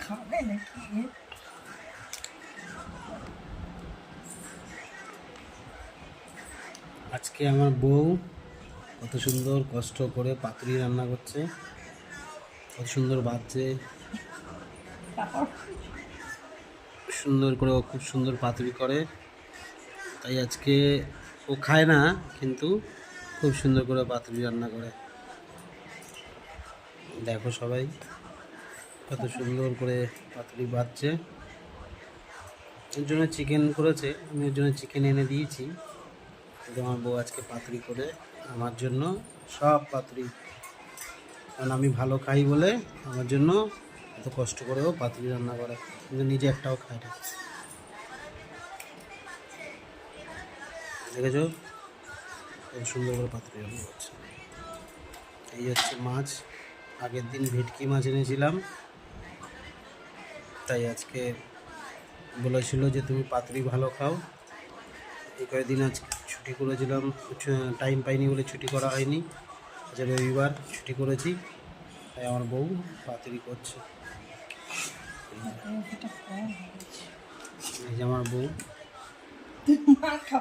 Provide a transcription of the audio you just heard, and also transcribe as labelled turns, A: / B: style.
A: খাবে নাকি?
B: আজকে আমার বউ কত সুন্দর কষ্ট করে পাতুরি রান্না করছে, কত সুন্দর বাজছে,
A: তারপর
B: সুন্দর করে ও খুব সুন্দর পাতুরি করে। তাই আজকে ও খায় না, কিন্তু খুব সুন্দর করে পাতুরি রান্না করে। দেখো সবাই কত সুন্দর করে পাতুরি বাজছে। এর জন্য চিকেন করেছে, আমি এর জন্য চিকেন এনে দিয়েছি, কিন্তু আমার বউ আজকে পাতুরি করে আমার জন্য সব পাতুরি, কারণ আমি ভালো খাই বলে আমার জন্য এত কষ্ট করেও পাতুরি রান্না করে, কিন্তু নিজে একটাও খায় না। দেখেছো কত সুন্দর করে পাতুরি রান্না করছে। এই হচ্ছে মাছ, আগের দিন ভেটকি মাছ এনেছিলাম, তাই আজকে বলেছিল যে তুমি পাতুরি ভালো খাও। এই কয়েকদিন আজকে ছুটি করেছিলাম, টাইম পাইনি বলে ছুটি করা হয়নি, আজ রবিবার ছুটি করেছি, তাই আমার বউ পাতুরি করছে। এই যে আমার বউ।
A: মার খাবে।